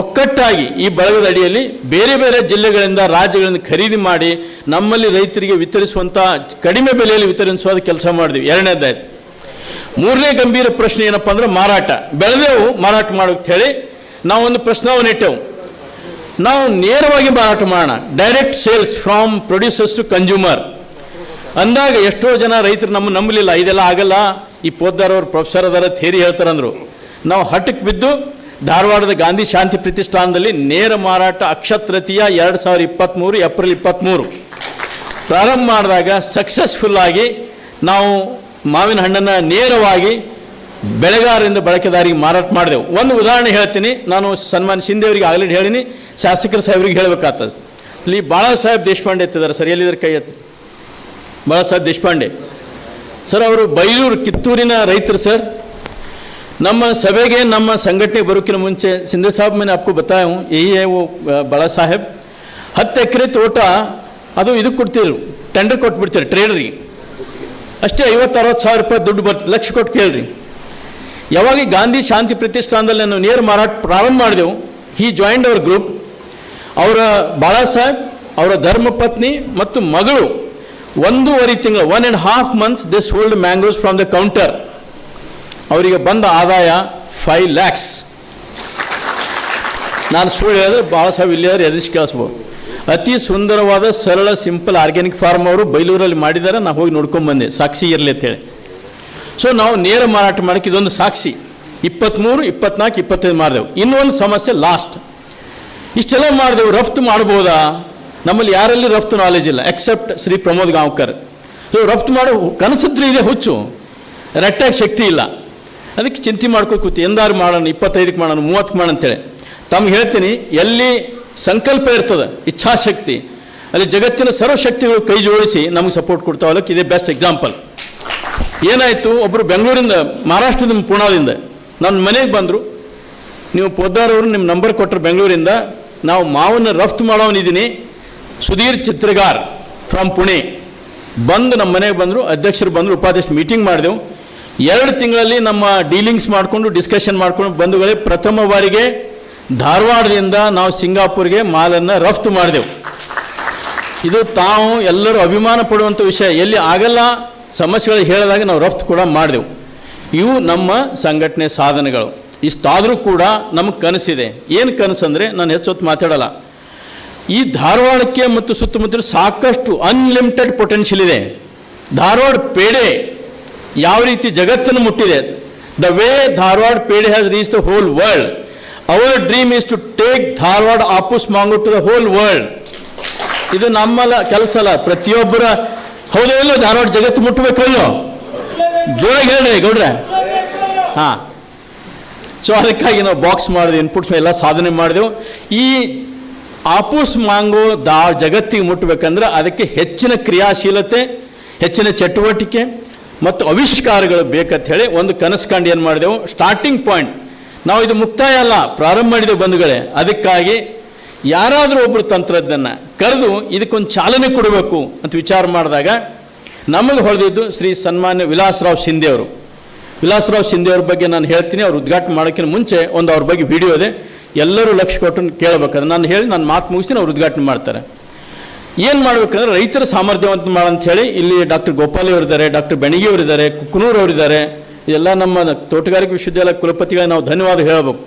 ಒಕ್ಕಟ್ಟಾಗಿ ಈ ಬಳಗದ ಅಡಿಯಲ್ಲಿ ಬೇರೆ ಬೇರೆ ಜಿಲ್ಲೆಗಳಿಂದ ರಾಜ್ಯಗಳಿಂದ ಖರೀದಿ ಮಾಡಿ ನಮ್ಮಲ್ಲಿ ರೈತರಿಗೆ ವಿತರಿಸುವಂಥ ಕಡಿಮೆ ಬೆಲೆಯಲ್ಲಿ ವಿತರಿಸುವ ಕೆಲಸ ಮಾಡಿದ್ವಿ. ಎರಡನೇದಾಯ್ತು. ಮೂರನೇ ಗಂಭೀರ ಪ್ರಶ್ನೆ ಏನಪ್ಪ ಅಂದ್ರೆ ಮಾರಾಟ. ಬೆಳೆದೆವು, ಮಾರಾಟ ಮಾಡೋಕ್ಕೆ ಹೇಳಿ ನಾವೊಂದು ಪ್ರಶ್ನಾವನೆ ಇಟ್ಟೆವು. ನಾವು ನೇರವಾಗಿ ಮಾರಾಟ ಮಾಡೋಣ, direct sales from producers to consumer ಅಂದಾಗ ಎಷ್ಟೋ ಜನ ರೈತರು ನಮ್ಮ ನಂಬಲಿಲ್ಲ. ಇದೆಲ್ಲ ಆಗಲ್ಲ, ಈ ಪೋದ್ದಾರ್ ಅವರು ಪ್ರೊಫೆಸರ್ ಅದರ ಥೇರಿ ಹೇಳ್ತಾರಂದ್ರು. ನಾವು ಹಠಕ್ಕೆ ಬಿದ್ದು ಧಾರವಾಡದ ಗಾಂಧಿ ಶಾಂತಿ ಪ್ರತಿಷ್ಠಾನದಲ್ಲಿ ನೇರ ಮಾರಾಟ ಅಕ್ಷತೃತೀಯ 2023 ಏಪ್ರಿಲ್ 23 ಪ್ರಾರಂಭ ಮಾಡಿದಾಗ ಸಕ್ಸಸ್ಫುಲ್ ಆಗಿ ನಾವು ಮಾವಿನ ಹಣ್ಣನ್ನು ನೇರವಾಗಿ ಬೆಳೆಗಾರರಿಂದ ಬಳಕೆದಾರಿಗೆ ಮಾರಾಟ ಮಾಡಿದೆವು. ಒಂದು ಉದಾಹರಣೆ ಹೇಳ್ತೀನಿ. ನಾನು ಸನ್ಮಾನ್ ಶಿಂದೆ ಅವರಿಗೆ ಆಗಲೇ ಹೇಳಿನಿ, ಶಾಸಕರ ಸಾಹೇಬ್ರಿಗೆ ಹೇಳಬೇಕಾಗ್ತದೆ. ಇಲ್ಲಿ ಬಾಳಾ ಸಾಹೇಬ್ ದೇಶಪಾಂಡೆ ಎತ್ತಿದ್ದಾರೆ ಸರ್, ಎಲ್ಲಿದ್ದಾರೆ ಕೈ ಎತ್ತಿ. ಬಾಳಾಸಾಹೇಬ್ ದೇಶಪಾಂಡೆ ಸರ್. ಅವರು ಬೈಲೂರು ಕಿತ್ತೂರಿನ ರೈತರು ಸರ್. ನಮ್ಮ ಸಭೆಗೆ ನಮ್ಮ ಸಂಘಟನೆ ಬರೋಕ್ಕಿಂತ ಮುಂಚೆ ಸಿಂಧೆ ಸಾಹಬ್ मैंने आपको बताया हूँ, यही है वो ಬಾಳಾ ಸಾಹೇಬ್. 10 ಎಕರೆ ತೋಟ ಅದು ಇದಕ್ಕೆ ಕೊಡ್ತಿದ್ರು, ಟೆಂಡರ್ ಕೊಟ್ಬಿಡ್ತಾರೆ ಟ್ರೇಡರಿಗೆ. ಅಷ್ಟೇ 50-60 ಸಾವಿರ ರೂಪಾಯಿ ದುಡ್ಡು ಬರ್ತದೆ, ಲಕ್ಷ ಕೊಟ್ಟು ಕೇಳ್ರಿ. ಯಾವಾಗ ಗಾಂಧಿ ಶಾಂತಿ ಪ್ರತಿಷ್ಠಾನದಲ್ಲಿ ನಾವು ನೇರ ಮಾರಾಟ ಪ್ರಾರಂಭ ಮಾಡಿದೆವು, ಹಿ ಜಾಯಿಂಡ್ ಅವರ್ ಗ್ರೂಪ್. ಅವರ ಬಾಳಾ ಸಾಹೇಬ್, ಅವರ ಧರ್ಮಪತ್ನಿ ಮತ್ತು ಮಗಳು 1.5 ತಿಂಗಳು 1.5 months they sold mangoes from the counter. ಅವರಿಗೆ ಬಂದ ಆದಾಯ 5 lakhs. ನಾನು ಸುಳ್ಳು ಹೇಳಿದ್ರೆ ಬಾಳಾ ಸಾಹೇಬ್ ಇಲ್ಲಿಯಾದ್ರೆ ಎದುರಿಸಿ ಕೇಳಿಸ್ಬೋದು. ಅತಿ ಸುಂದರವಾದ ಸರಳ ಸಿಂಪಲ್ ಆರ್ಗ್ಯಾನಿಕ್ ಫಾರ್ಮ್ ಅವರು ಬೈಲೂರಲ್ಲಿ ಮಾಡಿದ್ದಾರೆ. ನಾನು ಹೋಗಿ ನೋಡ್ಕೊಂಡ್ಬಂದೆ, ಸಾಕ್ಷಿ ಇರಲಿ ಅಂತೇಳಿ. ಸೊ ನಾವು ನೇರ ಮಾರಾಟ ಮಾಡೋಕ್ಕೆ ಇದೊಂದು ಸಾಕ್ಷಿ. 23, 24, 25 ಮಾಡಿದೆವು. ಇನ್ನೊಂದು ಸಮಸ್ಯೆ ಲಾಸ್ಟ್. ಇಷ್ಟೆಲ್ಲ ಮಾಡಿದೆವು, ರಫ್ತು ಮಾಡ್ಬೋದಾ? ನಮ್ಮಲ್ಲಿ ಯಾರಲ್ಲಿ ರಫ್ತು ನಾಲೆಜ್ ಇಲ್ಲ ಎಕ್ಸೆಪ್ಟ್ ಶ್ರೀ ಪ್ರಮೋದ್ ಗಾಂವ್ಕರ್. ಸೊ ರಫ್ತು ಮಾಡೋ ಕನಸಿದ್ರೆ ಇದೆ, ಹುಚ್ಚು ರಟ್ಟಾಗಿ ಶಕ್ತಿ ಇಲ್ಲ. ಅದಕ್ಕೆ ಚಿಂತೆ ಮಾಡ್ಕೊಂಡು ಕೂತಿ ಎಂದಾರು ಮಾಡೋಣ, 25ಕ್ಕೆ ಮಾಡೋಣ, 30ಕ್ಕೆ ಮಾಡೋಣ ಅಂತೇಳಿ. ತಮ್ಗೆ ಹೇಳ್ತೀನಿ, ಎಲ್ಲಿ ಸಂಕಲ್ಪ ಇರ್ತದೆ, ಇಚ್ಛಾಶಕ್ತಿ, ಅಲ್ಲಿ ಜಗತ್ತಿನ ಸರ್ವಶಕ್ತಿಗಳು ಕೈ ಜೋಡಿಸಿ ನಮಗೆ ಸಪೋರ್ಟ್ ಕೊಡ್ತಾವಲ್ಲಕ್ಕೆ ಇದೇ ಬೆಸ್ಟ್ ಎಕ್ಸಾಂಪಲ್. ಏನಾಯಿತು, ಒಬ್ಬರು ಬೆಂಗಳೂರಿಂದ, ಮಹಾರಾಷ್ಟ್ರದಿಂದ, ಪುಣಾದಿಂದ ನನ್ನ ಮನೆಗೆ ಬಂದರು. ನೀವು ಪೋದ್ದಾರವರು ನಿಮ್ಮ ನಂಬರ್ ಕೊಟ್ಟರು ಬೆಂಗಳೂರಿಂದ, ನಾವು ಮಾವನ್ನು ರಫ್ತು ಮಾಡೋನಿದ್ದೀನಿ, ಸುಧೀರ್ ಚಿತ್ರಗಾರ್ ಫ್ರಮ್ ಪುಣೆ ಬಂದು ನಮ್ಮ ಮನೆಗೆ ಬಂದರು. ಅಧ್ಯಕ್ಷರು ಬಂದರು, ಉಪಾಧ್ಯಕ್ಷ ಮೀಟಿಂಗ್ ಮಾಡಿದೆವು. 2 ತಿಂಗಳಲ್ಲಿ ನಮ್ಮ ಡೀಲಿಂಗ್ಸ್ ಮಾಡಿಕೊಂಡು ಡಿಸ್ಕಷನ್ ಮಾಡ್ಕೊಂಡು ಬಂಧುಗಳೇ, ಪ್ರಥಮ ಬಾರಿಗೆ ಧಾರವಾಡದಿಂದ ನಾವು ಸಿಂಗಾಪುರ್ಗೆ ಮಾಲನ್ನು ರಫ್ತು ಮಾಡಿದೆವು. ಇದು ತಾವು ಎಲ್ಲರೂ ಅಭಿಮಾನ ಪಡುವಂಥ ವಿಷಯ. ಎಲ್ಲಿ ಆಗಲ್ಲ ಸಮಸ್ಯೆಗಳು ಹೇಳಿದಾಗ ನಾವು ರಫ್ತು ಕೂಡ ಮಾಡಿದೆವು. ಇವು ನಮ್ಮ ಸಂಘಟನೆ ಸಾಧನೆಗಳು. ಇಷ್ಟಾದರೂ ಕೂಡ ನಮಗೆ ಕನಸಿದೆ. ಏನು ಕನಸು ಅಂದರೆ, ನಾನು ಹೆಚ್ಚೊತ್ತು ಮಾತಾಡಲ್ಲ, ಈ ಧಾರವಾಡಕ್ಕೆ ಮತ್ತು ಸುತ್ತಮುತ್ತಲು ಸಾಕಷ್ಟು ಅನ್ಲಿಮಿಟೆಡ್ ಪೊಟೆನ್ಷಿಯಲ್ ಇದೆ. ಧಾರವಾಡ ಪೇಡೆ ಯಾವ ರೀತಿ ಜಗತ್ತನ್ನು ಮುಟ್ಟಿದೆ, the way Dharwad peda has reach the whole world, our dream is to take Dharwad Apus mango to the whole world. ಇದು ನಮ್ಮಲ್ಲ ಕೆಲಸ ಅಲ್ಲ, ಪ್ರತಿಯೊಬ್ಬರ ಹೌದೋ ಇಲ್ಲೋ ಧಾರವಾಡ ಜಗತ್ತು ಮುಟ್ಟಬೇಕಲ್ಲೋ, ಜೋರಾಗಿ ಹೇಳ್ರಿ ಗೌಡ್ರೆ. ಹಾಂ, ಸೊ ಅದಕ್ಕಾಗಿ ನಾವು ಬಾಕ್ಸ್ ಮಾಡಿದೆ, ಇನ್ಪುಟ್ಸ್ ಎಲ್ಲ ಸಾಧನೆ ಮಾಡಿದೆವು. ಈ ಆಪೂಸ್ ಮಾಂಗೋ ಜಗತ್ತಿಗೆ ಮುಟ್ಟಬೇಕಂದ್ರೆ ಅದಕ್ಕೆ ಹೆಚ್ಚಿನ ಕ್ರಿಯಾಶೀಲತೆ, ಹೆಚ್ಚಿನ ಚಟುವಟಿಕೆ ಮತ್ತು ಆವಿಷ್ಕಾರಗಳು ಬೇಕಂತ ಹೇಳಿ ಒಂದು ಕನಸು ಕಂಡು ಏನು ಮಾಡಿದೆವು. ಸ್ಟಾರ್ಟಿಂಗ್ ಪಾಯಿಂಟ್ ನಾವು ಇದು ಮುಕ್ತಾಯ ಅಲ್ಲ, ಪ್ರಾರಂಭ ಮಾಡಿದೆವು ಬಂಧುಗಳೇ. ಅದಕ್ಕಾಗಿ ಯಾರಾದರೂ ಒಬ್ಬರು ತಂತ್ರಜ್ಞನ ಕರೆದು ಇದಕ್ಕೊಂದು ಚಾಲನೆ ಕೊಡಬೇಕು ಅಂತ ವಿಚಾರ ಮಾಡಿದಾಗ ನಮಗೆ ಹೊಳೆದಿದ್ದು ಶ್ರೀ ಸನ್ಮಾನ್ಯ ವಿಲಾಸರಾವ್ ಶಿಂದೆ ಅವರು. ವಿಲಾಸರಾವ್ ಶಿಂದೆ ಅವ್ರ ಬಗ್ಗೆ ನಾನು ಹೇಳ್ತೀನಿ. ಅವ್ರು ಉದ್ಘಾಟನೆ ಮಾಡೋಕ್ಕಿಂತ ಮುಂಚೆ ಒಂದು ಅವ್ರ ಬಗ್ಗೆ ವಿಡಿಯೋ ಇದೆ, ಎಲ್ಲರೂ ಲಕ್ಷ್ಯ ಕೊಟ್ಟು ಕೇಳಬೇಕಾದ್ರೆ ನಾನು ಹೇಳಿ ನಾನು ಮಾತು ಮುಗಿಸ್ತೀನಿ, ಅವ್ರು ಉದ್ಘಾಟನೆ ಮಾಡ್ತಾರೆ. ಏನು ಮಾಡಬೇಕಂದ್ರೆ ರೈತರ ಸಾಮರ್ಥ್ಯವಂತ ಹೇಳಿ ಇಲ್ಲಿ ಡಾಕ್ಟರ್ ಗೋಪಾಲಿ ಅವರಿದ್ದಾರೆ, ಡಾಕ್ಟರ್ ಬೆಣಗಿ ಅವರಿದ್ದಾರೆ, ಕುಕ್ನೂರ್ ಅವರಿದ್ದಾರೆ. ಇದೆಲ್ಲ ನಮ್ಮ ತೋಟಗಾರಿಕೆ ವಿಶ್ವವಿದ್ಯಾಲಯ ಕುಲಪತಿಗಳಿಗೆ ನಾವು ಧನ್ಯವಾದ ಹೇಳಬೇಕು.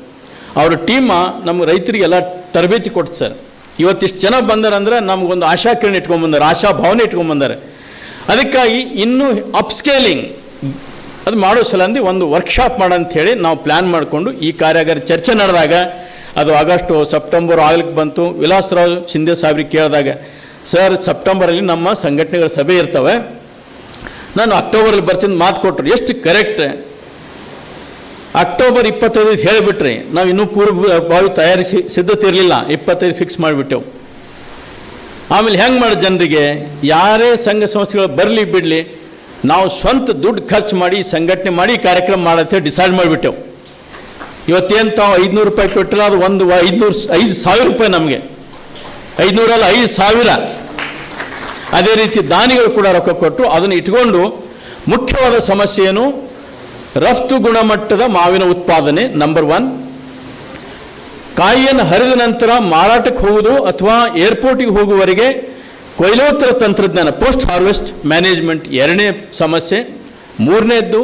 ಅವ್ರ ಟೀಮ ನಮ್ಮ ರೈತರಿಗೆಲ್ಲ ತರಬೇತಿ ಕೊಡ್ತು ಸರ್. ಇವತ್ತಿಷ್ಟು ಜನ ಬಂದಾರಂದ್ರೆ ನಮಗೊಂದು ಆಶಾಕಿರಣ ಇಟ್ಕೊಂಡ್ಬಂದಾರೆ, ಆಶಾ ಭಾವನೆ ಇಟ್ಕೊಂಡ್ಬಂದಾರೆ. ಅದಕ್ಕಾಗಿ ಇನ್ನೂ ಅಪ್ಸ್ಕೇಲಿಂಗ್ ಅದು ಮಾಡೋ ಸಲಂದಿ ಒಂದು ವರ್ಕ್ಶಾಪ್ ಮಾಡಂಥೇಳಿ ನಾವು ಪ್ಲ್ಯಾನ್ ಮಾಡಿಕೊಂಡು ಈ ಕಾರ್ಯಾಗಾರ ಚರ್ಚೆ ನಡೆದಾಗ ಅದು ಆಗಸ್ಟು ಸೆಪ್ಟೆಂಬರ್ ಆಗ್ಲಿಕ್ಕೆ ಬಂತು. ವಿಲಾಸರಾವ್ ಶಿಂದೆ ಸಾಹೇಬ್ರಿಗೆ ಕೇಳಿದಾಗ, ಸರ್ ಸೆಪ್ಟೆಂಬರಲ್ಲಿ ನಮ್ಮ ಸಂಘಟನೆಗಳ ಸಭೆ ಇರ್ತವೆ, ನಾನು ಅಕ್ಟೋಬರಲ್ಲಿ ಬರ್ತೀನಿ ಮಾತು ಕೊಟ್ಟರು. ಎಷ್ಟು ಕರೆಕ್ಟ್, ಅಕ್ಟೋಬರ್ 25 ಹೇಳಿಬಿಟ್ರಿ. ನಾವು ಇನ್ನೂ ಪೂರ್ವಭಾವಿ ತಯಾರಿಸಿ ಸಿದ್ಧತೆ ಇರಲಿಲ್ಲ, 25 ಫಿಕ್ಸ್ ಮಾಡಿಬಿಟ್ಟೆವು. ಆಮೇಲೆ ಹೆಂಗೆ ಮಾಡಿ ಜನರಿಗೆ ಯಾರೇ ಸಂಘ ಸಂಸ್ಥೆಗಳು ಬರಲಿ ಬಿಡಲಿ, ನಾವು ಸ್ವಂತ ದುಡ್ಡು ಖರ್ಚು ಮಾಡಿ ಸಂಘಟನೆ ಮಾಡಿ ಕಾರ್ಯಕ್ರಮ ಮಾಡತ್ತೆ ಡಿಸೈಡ್ ಮಾಡಿಬಿಟ್ಟೆವು. ಇವತ್ತೇನು ತಾವು 500 ರೂಪಾಯಿ ಕೊಟ್ಟಿಲ್ಲ, ಅದು ಒಂದು 5,000 ರೂಪಾಯಿ ನಮಗೆ, 500 ಅಲ್ಲ 5,000. ಅದೇ ರೀತಿ ದಾನಿಗಳು ಕೂಡ ರೊಕ್ಕ ಕೊಟ್ಟು ಅದನ್ನು ಇಟ್ಕೊಂಡು ಮುಖ್ಯವಾದ ಸಮಸ್ಯೆ ಏನು, ರಫ್ತು ಗುಣಮಟ್ಟದ ಮಾವಿನ ಉತ್ಪಾದನೆ ನಂಬರ್ 1. ಕಾಯಿಯನ್ನು ಹರಿದ ನಂತರ ಮಾರಾಟಕ್ಕೆ ಹೋಗುವುದು ಅಥವಾ ಏರ್ಪೋರ್ಟಿಗೆ ಹೋಗುವವರೆಗೆ ಕೊಯ್ಲೋತ್ತರ ತಂತ್ರಜ್ಞಾನ ಪೋಸ್ಟ್ ಹಾರ್ವೆಸ್ಟ್ ಮ್ಯಾನೇಜ್ಮೆಂಟ್ 2ನೇ ಸಮಸ್ಯೆ. 3ನೇದ್ದು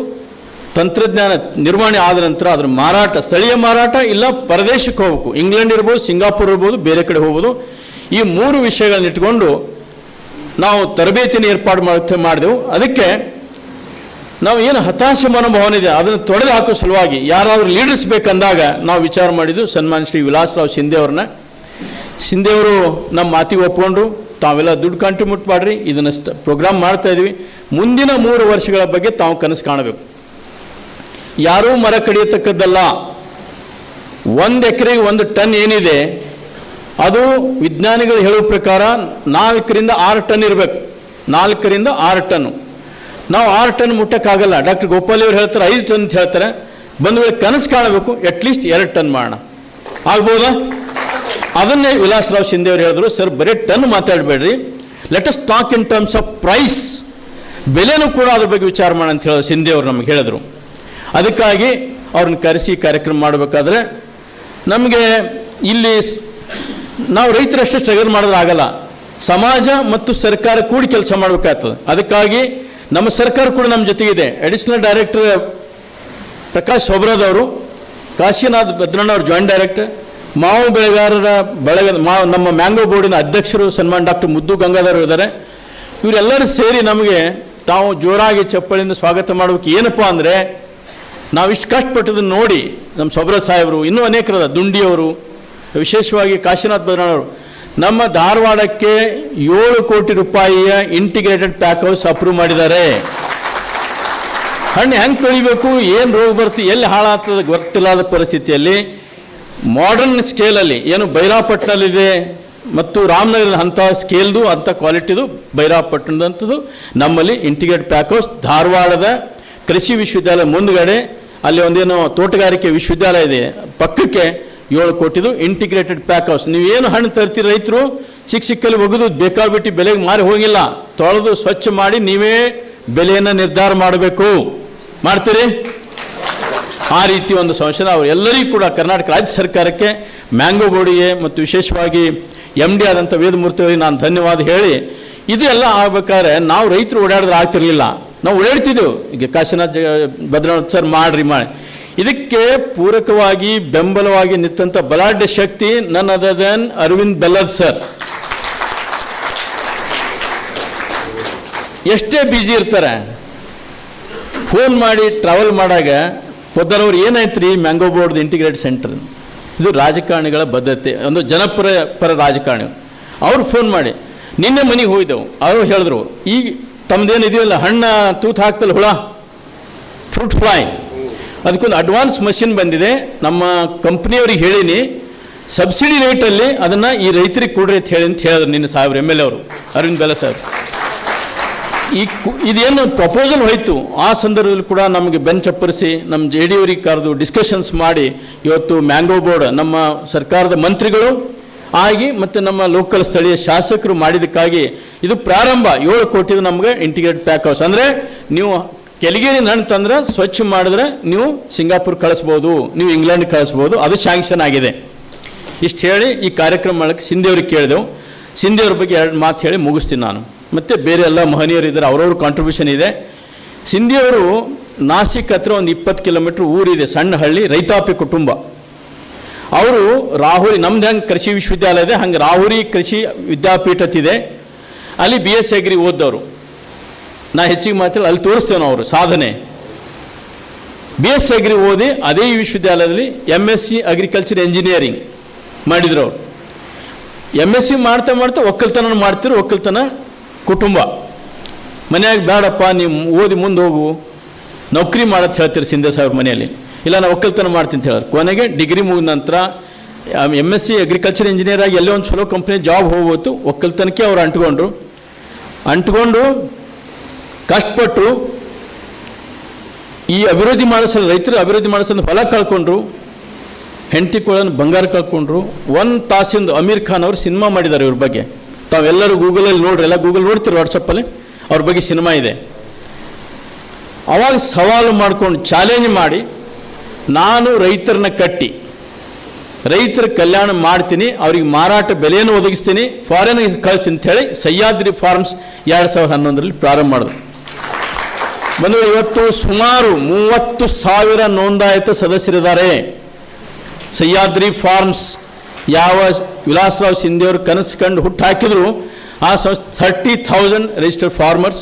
ತಂತ್ರಜ್ಞಾನ ನಿರ್ವಹಣೆ ಆದ ನಂತರ ಅದರ ಮಾರಾಟ, ಸ್ಥಳೀಯ ಮಾರಾಟ ಇಲ್ಲ ಪರದೇಶಕ್ಕೆ ಹೋಗಬೇಕು, ಇಂಗ್ಲೆಂಡ್ ಇರ್ಬೋದು, ಸಿಂಗಾಪುರ್ ಇರ್ಬೋದು, ಬೇರೆ ಕಡೆ ಹೋಗ್ಬೋದು. ಈ 3 ವಿಷಯಗಳನ್ನ ಇಟ್ಕೊಂಡು ನಾವು ತರಬೇತಿನ ಏರ್ಪಾಡು ಮಾಡಿದೆವು. ಅದಕ್ಕೆ ನಾವು ಏನು ಹತಾಶ ಮನೋಭಾವನೆ ಇದೆ ಅದನ್ನು ತೊಡೆದು ಹಾಕೋ ಸಲುವಾಗಿ ಯಾರಾದರೂ ಲೀಡರ್ಸ್ ಬೇಕಂದಾಗ ನಾವು ವಿಚಾರ ಮಾಡಿದ್ದು ಸನ್ಮಾನ್ಯ ಶ್ರೀ ವಿಲಾಸರಾವ್ ಶಿಂದೆ ಅವ್ರನ್ನ. ಶಿಂದೆಯವರು ನಮ್ಮ ಮಾತಿಗೆ ಒಪ್ಕೊಂಡ್ರು, ತಾವೆಲ್ಲ ದುಡ್ಡು ಕಾಂಟ್ರಿಬ್ಯೂಟ್ ಮಾಡಿರಿ, ಇದನ್ನು ಪ್ರೋಗ್ರಾಮ್ ಮಾಡ್ತಾ ಇದ್ವಿ. ಮುಂದಿನ 3 ವರ್ಷಗಳ ಬಗ್ಗೆ ತಾವು ಕನಸು ಕಾಣಬೇಕು. ಯಾರೂ ಮರ ಕಡಿಯತಕ್ಕದ್ದಲ್ಲ. 1 ಎಕರೆಗೆ 1 ಟನ್ ಏನಿದೆ ಅದು ವಿಜ್ಞಾನಿಗಳು ಹೇಳುವ ಪ್ರಕಾರ 4 ರಿಂದ 6 ಟನ್ ಇರಬೇಕು. 4 ರಿಂದ 6 ಟನ್ನು. ನಾವು 6 ಟನ್ ಮುಟ್ಟಕ್ಕಾಗಲ್ಲ. ಡಾಕ್ಟರ್ ಗೋಪಾಲಿ ಅವರು ಹೇಳ್ತಾರೆ 5 ಟನ್ ಅಂತ ಹೇಳ್ತಾರೆ. ಬಂದ ವೇಳೆ ಕನಸು ಕಾಣಬೇಕು, ಅಟ್ಲೀಸ್ಟ್ 2 ಟನ್ ಮಾಡೋಣ. ಆಗ್ಬೋದಾ? ಅದನ್ನೇ ವಿಲಾಸರಾವ್ ಶಿಂದೆ ಅವರು ಹೇಳಿದ್ರು, ಸರ್ ಬರೀ ಟನ್ ಮಾತಾಡಬೇಡ್ರಿ, let us talk in terms of price, ಬೆಲೆನೂ ಕೂಡ ಅದ್ರ ಬಗ್ಗೆ ವಿಚಾರ ಮಾಡೋಣ ಅಂತ ಹೇಳೋದು ಶಿಂದೆ ಅವರು ನಮಗೆ ಹೇಳಿದ್ರು. ಅದಕ್ಕಾಗಿ ಅವ್ರನ್ನ ಕರೆಸಿ ಕಾರ್ಯಕ್ರಮ ಮಾಡಬೇಕಾದ್ರೆ ನಮಗೆ ಇಲ್ಲಿ ನಾವು ರೈತರಷ್ಟೇ ಸ್ಟ್ರಗಲ್ ಮಾಡಿದ್ರೆ ಆಗಲ್ಲ, ಸಮಾಜ ಮತ್ತು ಸರ್ಕಾರ ಕೂಡಿ ಕೆಲಸ ಮಾಡಬೇಕಾಗ್ತದೆ. ಅದಕ್ಕಾಗಿ ನಮ್ಮ ಸರ್ಕಾರ ಕೂಡ ನಮ್ಮ ಜೊತೆಗಿದೆ. ಅಡಿಷನಲ್ ಡೈರೆಕ್ಟರ್ ಪ್ರಕಾಶ್ ಸೊಬ್ರದವರು, ಕಾಶಿನಾಥ್ ಭದ್ರಣ್ಣ ಅವರು ಜಾಯಿಂಟ್ ಡೈರೆಕ್ಟರ್, ಮಾವು ಬೆಳೆಗಾರರ ನಮ್ಮ ಮ್ಯಾಂಗೋ ಬೋರ್ಡಿನ ಅಧ್ಯಕ್ಷರು ಸನ್ಮಾನ್ ಡಾಕ್ಟರ್ ಮುದ್ದು ಗಂಗಾಧರ್ ಇದ್ದಾರೆ. ಇವರೆಲ್ಲರೂ ಸೇರಿ ನಮಗೆ ತಾವು ಜೋರಾಗಿ ಚಪ್ಪಳಿಂದ ಸ್ವಾಗತ ಮಾಡಬೇಕು. ಏನಪ್ಪ ಅಂದರೆ ನಾವು ಇಷ್ಟು ಕಷ್ಟಪಟ್ಟದನ್ನು ನೋಡಿ ನಮ್ಮ ಸೊಬ್ರ ಸಾಹೇಬರು, ಇನ್ನೂ ಅನೇಕರದ ದುಂಡಿಯವರು, ವಿಶೇಷವಾಗಿ ಕಾಶಿನಾಥ್ ಭದ್ರಣ್ಣವರು ನಮ್ಮ ಧಾರವಾಡಕ್ಕೆ 7 ಕೋಟಿ ರೂಪಾಯಿಯ ಇಂಟಿಗ್ರೇಟೆಡ್ ಪ್ಯಾಕ್ ಹೌಸ್ ಅಪ್ರೂವ್ ಮಾಡಿದ್ದಾರೆ. ಹಣ್ಣು ಹೆಂಗೆ ತೊಳಿಬೇಕು, ಏನು ರೋಗ ಬರ್ತೀವಿ, ಎಲ್ಲಿ ಹಾಳಾಗ್ತದೆ ಗೊತ್ತಿಲ್ಲದ ಪರಿಸ್ಥಿತಿಯಲ್ಲಿ ಮಾಡರ್ನ್ ಸ್ಕೇಲಲ್ಲಿ ಏನು ಬೈರಾಪಟ್ಟಣದಲ್ಲಿದೆ ಮತ್ತು ರಾಮನಗರದ ಅಂಥ ಸ್ಕೇಲ್ದು ಅಂಥ ಕ್ವಾಲಿಟಿದು ಬೈರಾಪಟ್ಟಣದಂಥದ್ದು ನಮ್ಮಲ್ಲಿ ಇಂಟಿಗ್ರೇಟೆಡ್ ಪ್ಯಾಕ್ ಹೌಸ್. ಧಾರವಾಡದ ಕೃಷಿ ವಿಶ್ವವಿದ್ಯಾಲಯ ಮುಂದುಗಡೆ ಅಲ್ಲಿ ಒಂದೇನೋ ತೋಟಗಾರಿಕೆ ವಿಶ್ವವಿದ್ಯಾಲಯ ಇದೆ, ಪಕ್ಕಕ್ಕೆ 7 ಕೋಟಿದು ಇಂಟಿಗ್ರೇಟೆಡ್ ಪ್ಯಾಕ್ ಹೌಸ್. ನೀವೇನು ಹಣ್ಣು ತರ್ತೀರಿ ರೈತರು ಸಿಕ್ಕಲ್ಲಿ ಒಗೆದು ಬೇಕಾಬಿಟ್ಟು ಬೆಲೆಗೆ ಮಾರಿ ಹೋಗಿಲ್ಲ, ತೊಳೆದು ಸ್ವಚ್ಛ ಮಾಡಿ ನೀವೇ ಬೆಲೆಯನ್ನು ನಿರ್ಧಾರ ಮಾಡಬೇಕು. ಮಾಡ್ತೀರಿ? ಆ ರೀತಿ ಒಂದು ಸಂಶೋಧನೆ ಅವರು ಎಲ್ಲರಿಗೂ ಕೂಡ ಕರ್ನಾಟಕ ರಾಜ್ಯ ಸರ್ಕಾರಕ್ಕೆ, ಮ್ಯಾಂಗೋ ಬೋರ್ಡಿಗೆ ಮತ್ತು ವಿಶೇಷವಾಗಿ MD ಆದಂಥ ವೇದಮೂರ್ತಿ ಅವರಿಗೆ ನಾನು ಧನ್ಯವಾದ ಹೇಳಿ, ಇದೆಲ್ಲ ಆಗ್ಬೇಕಾದ್ರೆ ನಾವು ರೈತರು ಓಡಾಡಿದ್ರೆ ಆಗ್ತಿರ್ಲಿಲ್ಲ. ನಾವು ಓಡಾಡ್ತಿದ್ದೆವು. ಈಗ ಕಾಶಿನಾಥ್ ಭದ್ರನಾಥ್ ಸರ್ ಮಾಡಿ ಇದಕ್ಕೆ ಪೂರಕವಾಗಿ ಬೆಂಬಲವಾಗಿ ನಿಂತಂಥ ಬಲಾಢ್ಯ ಶಕ್ತಿ ನನ್ ಅದರ್ ದೆನ್ ಅರವಿಂದ್ ಬೆಲ್ಲದ್ ಸರ್. ಎಷ್ಟೇ ಬ್ಯುಸಿ ಇರ್ತಾರೆ, ಫೋನ್ ಮಾಡಿ ಟ್ರಾವೆಲ್ ಮಾಡಾಗ ಪೊದ್ದರವ್ರು ಏನಾಯ್ತು ರೀ ಮ್ಯಾಂಗೋ ಬೋರ್ಡ್ ಇಂಟಿಗ್ರೇಟೆಡ್ ಸೆಂಟರ್, ಇದು ರಾಜಕಾರಣಿಗಳ ಬದ್ಧತೆ, ಒಂದು ಜನಪರ ರಾಜಕಾರಣಿ. ಅವ್ರು ಫೋನ್ ಮಾಡಿ ನಿನ್ನೆ ಮನೆಗೆ ಹೋಗಿದ್ದೆವು, ಅವರು ಹೇಳಿದ್ರು ಈಗ ತಮ್ಮದೇನು ಇದೆಯಲ್ಲ ಹಣ್ಣು ತೂತು ಹಾಕ್ತಲ್ಲ ಹುಳ, ಫ್ರೂಟ್ ಫ್ಲೈ, ಅದಕ್ಕೊಂದು ಅಡ್ವಾನ್ಸ್ ಮಷಿನ್ ಬಂದಿದೆ, ನಮ್ಮ ಕಂಪ್ನಿಯವ್ರಿಗೆ ಹೇಳೀನಿ ಸಬ್ಸಿಡಿ ರೇಟಲ್ಲಿ ಅದನ್ನು ಈ ರೈತರಿಗೆ ಕೊಡ್ರಿ ಅಂತ ಹೇಳಿದ್ರು ನಿನ್ನ ಸಾಹೇಬ್ರು MLA ಅವರು ಅರವಿಂದ್ ಬೆಲ್ಲ ಸಾಹೇಬ್. ಇದೇನು ಪ್ರಪೋಸಲ್ ಹೋಯಿತು ಆ ಸಂದರ್ಭದಲ್ಲಿ ಕೂಡ ನಮಗೆ ಬೆಂಚ್ ಚಪ್ಪರಿಸಿ ನಮ್ಮ JD ಅವರಿಗೆ ಕರೆದು ಡಿಸ್ಕಷನ್ಸ್ ಮಾಡಿ ಇವತ್ತು ಮ್ಯಾಂಗೋ ಬೋರ್ಡ್ ನಮ್ಮ ಸರ್ಕಾರದ ಮಂತ್ರಿಗಳು ಆಗಿ ಮತ್ತು ನಮ್ಮ ಲೋಕಲ್ ಸ್ಥಳೀಯ ಶಾಸಕರು ಮಾಡಿದ್ದಕ್ಕಾಗಿ ಇದು ಪ್ರಾರಂಭ. 7 ಕೋಟಿದು ನಮಗೆ ಇಂಟಿಗ್ರೇಟೆಡ್ ಪ್ಯಾಕ್ ಹೌಸ್. ಅಂದರೆ ನೀವು ಕೆಲಿಗೇರಿ ಹಣ್ಣು ತಂದ್ರೆ ಸ್ವಚ್ಛ ಮಾಡಿದ್ರೆ ನೀವು ಸಿಂಗಾಪುರ್ ಕಳಿಸ್ಬೋದು, ನೀವು ಇಂಗ್ಲೆಂಡ್ ಕಳಿಸ್ಬೋದು, ಅದು ಶಾಂಕ್ಷನ್ ಆಗಿದೆ. ಇಷ್ಟು ಹೇಳಿ ಈ ಕಾರ್ಯಕ್ರಮ ಮಾಡಕ್ಕೆ ಸಿಂಧೆಯವ್ರಿಗೆ ಕೇಳಿದೆವು. ಸಿಂಧೆಯವ್ರ ಬಗ್ಗೆ 2 ಮಾತು ಹೇಳಿ ಮುಗಿಸ್ತೀನಿ ನಾನು. ಮತ್ತು ಬೇರೆ ಎಲ್ಲ ಮಹನೀಯರು ಇದ್ದಾರೆ, ಅವ್ರವ್ರ ಕಾಂಟ್ರಿಬ್ಯೂಷನ್ ಇದೆ. ಸಿಂಧಿಯವರು ನಾಸಿಕ್ ಹತ್ರ ಒಂದು 20 ಕಿಲೋಮೀಟ್ರ್ ಊರಿದೆ, ಸಣ್ಣ ಹಳ್ಳಿ, ರೈತಾಪಿ ಕುಟುಂಬ. ಅವರು ರಾಹುರಿ, ನಮ್ದು ಹೆಂಗೆ ಕೃಷಿ ವಿಶ್ವವಿದ್ಯಾಲಯ ಇದೆ ಹಂಗೆ ರಾಹುರಿ ಕೃಷಿ ವಿದ್ಯಾಪೀಠತ್ತಿದೆ, ಅಲ್ಲಿ BSc ಅಗ್ರಿ ಓದ್ದವರು. ನಾ ಹೆಚ್ಚಿಗೆ ಮಾತಾಡಿ ಅಲ್ಲಿ ತೋರಿಸ್ತೇವೆ ಅವರು ಸಾಧನೆ. BSc ಅಗ್ರಿ ಓದಿ ಅದೇ ವಿಶ್ವವಿದ್ಯಾಲಯದಲ್ಲಿ MSc ಅಗ್ರಿಕಲ್ಚರ್ ಎಂಜಿನಿಯರಿಂಗ್ ಮಾಡಿದ್ರು ಅವರು. MSc ಮಾಡ್ತಾ ಮಾಡ್ತಾ ಒಕ್ಕಲ್ತನ ಮಾಡ್ತಿರು, ಒಕ್ಕಲ್ತನ ಕುಟುಂಬ. ಮನೆಯಾಗ ಬೇಡಪ್ಪ ನೀವು ಓದಿ ಮುಂದೆ ಹೋಗು ನೌಕರಿ ಮಾಡತ್ತೆ ಹೇಳ್ತೀರಿ ಸಿಂಧೆ ಸಾಹೇಬ್ರ ಮನೆಯಲ್ಲಿ. ಇಲ್ಲ ನಾನು ಒಕ್ಕಲ್ತನ ಮಾಡ್ತೀನಿ ಅಂತ ಹೇಳಿದ್ರು. ಕೊನೆಗೆ ಡಿಗ್ರಿ ಮುಗಿದ ನಂತರ MSc ಅಗ್ರಿಕಲ್ಚರ್ ಇಂಜಿನಿಯರ್ ಆಗಿ ಎಲ್ಲೋ ಒಂದು ಚಲೋ ಕಂಪ್ನಿ ಜಾಬ್ ಹೋಗ್ಬೋದು, ಒಕ್ಕಲ್ತನಕ್ಕೆ ಅವ್ರು ಅಂಟ್ಕೊಂಡು ಕಷ್ಟಪಟ್ಟು ಈ ಅಭಿವೃದ್ಧಿ ಮಾಡಿಸಲು, ರೈತರು ಅಭಿವೃದ್ಧಿ ಮಾಡಿಸಲು ಹೊಲ ಕಳ್ಕೊಂಡ್ರು, ಹೆಂಡತಿ ಕೂಡ ಬಂಗಾರ ಕಳ್ಕೊಂಡ್ರು. 1 ತಾಸಿಂದು ಅಮೀರ್ ಖಾನ್ ಅವರು ಸಿನಿಮಾ ಮಾಡಿದ್ದಾರೆ ಇವ್ರ ಬಗ್ಗೆ. ತಾವೆಲ್ಲರೂ ಗೂಗಲಲ್ಲಿ ನೋಡ್ರಿ, ಎಲ್ಲ ಗೂಗಲ್ ನೋಡ್ತೀರಿ, ವಾಟ್ಸಪ್ಪಲ್ಲಿ ಅವ್ರ ಬಗ್ಗೆ ಸಿನಿಮಾ ಇದೆ. ಅವಾಗ ಸವಾಲು ಮಾಡ್ಕೊಂಡು ಚಾಲೆಂಜ್ ಮಾಡಿ ನಾನು ರೈತರನ್ನ ಕಟ್ಟಿ ರೈತರ ಕಲ್ಯಾಣ ಮಾಡ್ತೀನಿ, ಅವ್ರಿಗೆ ಮಾರಾಟ ಬೆಲೆಯನ್ನು ಒದಗಿಸ್ತೀನಿ, ಫಾರಿನ್ಗೆ ಕಳಿಸ್ತೀನಿ ಅಂತೇಳಿ ಸಹ್ಯಾದ್ರಿ ಫಾರ್ಮ್ಸ್ 2011ರಲ್ಲಿ ಪ್ರಾರಂಭ ಮಾಡಿದ್ರು. ಬಂದು ಇವತ್ತು ಸುಮಾರು 30,000 ನೋಂದಾಯಿತ ಸದಸ್ಯರಿದ್ದಾರೆ. ಸಹ್ಯಾದ್ರಿ ಫಾರ್ಮ್ಸ್ ಯಾವ ವಿಲಾಸರಾವ್ ಸಿಂಧೆಯವರು ಕನಸು ಕಂಡು ಹುಟ್ಟು ಹಾಕಿದ್ರು ಆ ಸಂಸ್ಥೆ 30,000 ರಿಜಿಸ್ಟರ್ಡ್ ಫಾರ್ಮರ್ಸ್.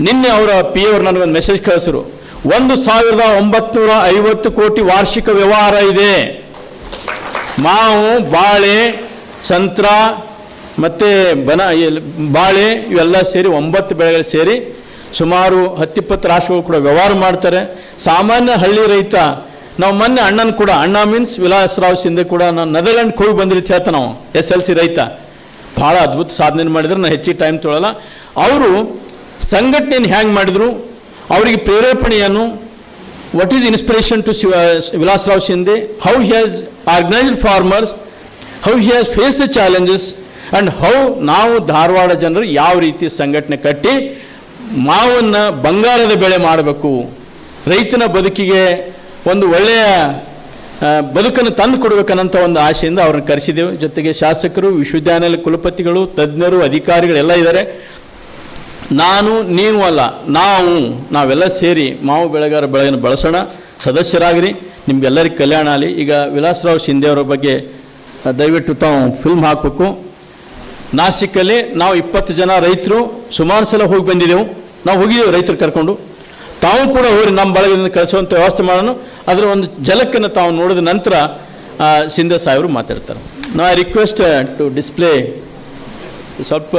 ನಿನ್ನೆ ಅವರ PA ಅವರು ನನಗೊಂದು ಮೆಸೇಜ್ ಕಳಿಸಿದ್ರು, 1,950 ಕೋಟಿ ವಾರ್ಷಿಕ ವ್ಯವಹಾರ ಇದೆ. ಮಾವು, ಬಾಳೆ, ಸಂತ್ರ ಮತ್ತು ಬಾಳೆ ಇವೆಲ್ಲ ಸೇರಿ 9 ಬೆಳೆಗಳು ಸೇರಿ ಸುಮಾರು 10-20 ರಾಷ್ಟ್ರಗಳು ಕೂಡ ವ್ಯವಹಾರ ಮಾಡ್ತಾರೆ. ಸಾಮಾನ್ಯ ಹಳ್ಳಿ ರೈತ, ನಾವು ಮೊನ್ನೆ ಅಣ್ಣನ ಕೂಡ, ಅಣ್ಣ ಮೀನ್ಸ್ ವಿಲಾಸರಾವ್ ಸಿಂಧೆ ಕೂಡ ನಾನು ನೆದರ್ಲ್ಯಾಂಡ್ ಹೋಗಿ ಬಂದಿರಿ ಹೇಳ್ತಾ ನಾವು SLC ರೈತ ಭಾಳ ಅದ್ಭುತ ಸಾಧನೆ ಮಾಡಿದ್ರು. ನಾನು ಹೆಚ್ಚಿಗೆ ಟೈಮ್ ತೊಗೊಳ್ಳಲ್ಲ. ಅವರು ಸಂಘಟನೆಯನ್ನು ಹ್ಯಾಂಗೆ ಮಾಡಿದರು, ಅವರಿಗೆ ಪ್ರೇರೇಪಣೆಯನ್ನು, what is inspiration to Vilasrao Shinde, how he has organised farmers, how he has face the challenges and how ನಾವು ಧಾರವಾಡ ಜನರು ಯಾವ ರೀತಿ ಸಂಘಟನೆ ಕಟ್ಟಿ ಮಾವನ್ನು ಬಂಗಾರದ ಬೆಳೆ ಮಾಡಬೇಕು, ರೈತನ ಬದುಕಿಗೆ ಒಂದು ಒಳ್ಳೆಯ ಬದುಕನ್ನು ತಂದು ಕೊಡಬೇಕನ್ನಂಥ ಒಂದು ಆಶೆಯಿಂದ ಅವ್ರನ್ನ ಕರೆಸಿದೆವು. ಜೊತೆಗೆ ಶಾಸಕರು, ವಿಶ್ವವಿದ್ಯಾನಿಲಯ ಕುಲಪತಿಗಳು, ತಜ್ಞರು, ಅಧಿಕಾರಿಗಳೆಲ್ಲ ಇದ್ದಾರೆ. ನಾನು ನೀವು ಅಲ್ಲ, ನಾವೆಲ್ಲ ಸೇರಿ ಮಾವು ಬೆಳೆಗಾರ ಬೆಳೆಯನ್ನು ಬಳಸೋಣ, ಸದಸ್ಯರಾಗಿರಿ, ನಿಮಗೆಲ್ಲರಿಗೆ ಕಲ್ಯಾಣ ಆಗಲಿ. ಈಗ ವಿಲಾಸರಾವ್ ಶಿಂದೆ ಅವರ ಬಗ್ಗೆ ದಯವಿಟ್ಟು ತಾವು ಫಿಲ್ಮ್ ಹಾಕಬೇಕು. ನಾಸಿಕಲ್ಲಿ ನಾವು 20 ಜನ ರೈತರು ಸುಮಾರು ಸಲ ಹೋಗಿ ಬಂದಿದ್ದೆವು. ನಾವು ಹೋಗಿದ್ದೇವೆ ರೈತರು ಕರ್ಕೊಂಡು. ತಾವು ಕೂಡ ಹೋಗಿ ನಮ್ಮ ಬಳಗದಿಂದ ಕಳಿಸುವಂಥ ವ್ಯವಸ್ಥೆ ಮಾಡೋಣ. ಅದರ ಒಂದು ಝಲಕ್ಕನ್ನು ತಾವು ನೋಡಿದ ನಂತರ ಶಿಂದೆ ಸಾಹೇಬರು ಮಾತಾಡ್ತಾರೆ. ನಾ ಐ ರಿಕ್ವೆಸ್ಟ್ ಟು ಡಿಸ್ಪ್ಲೇ ಸ್ವಲ್ಪ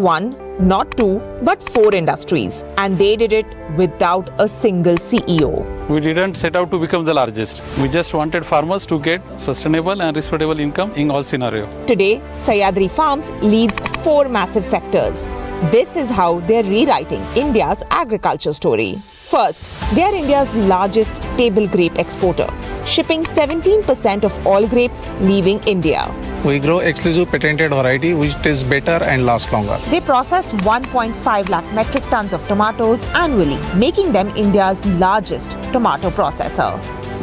one, not two, but 4 industries. And they did it without a single CEO. We didn't set out to become the largest. We just wanted farmers to get sustainable and respectable income in all scenario. Today, Sahyadri Farms leads 4 massive sectors. This is how they're rewriting India's agriculture story. First, they are India's largest table grape exporter, shipping 17% of all grapes leaving India. We grow exclusive patented variety which is better and lasts longer. They process 1.5 lakh metric tons of tomatoes annually, making them India's largest tomato processor.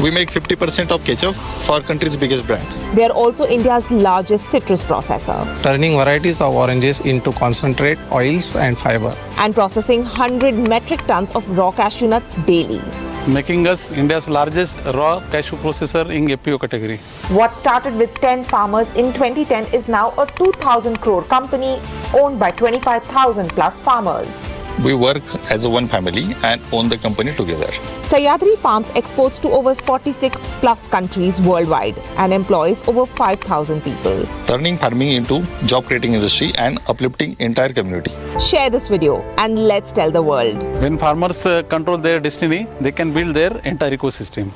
We make 50% of ketchup for country's biggest brand. They are also India's largest citrus processor Turning varieties of oranges into concentrate, oils and fiber. and processing 100 metric tons of raw cashew nuts daily. Making us India's largest raw cashew processor in FPO category. What started with 10 farmers in 2010 is now a 2,000 crore company owned by 25,000 plus farmers. We work as a one family and own the company together. Sahyadri Farms exports to over 46 plus countries worldwide and employs over 5,000 people. Turning farming into job creating industry and uplifting entire community. Share this video and let's tell the world. When farmers control their destiny, they can build their entire ecosystem.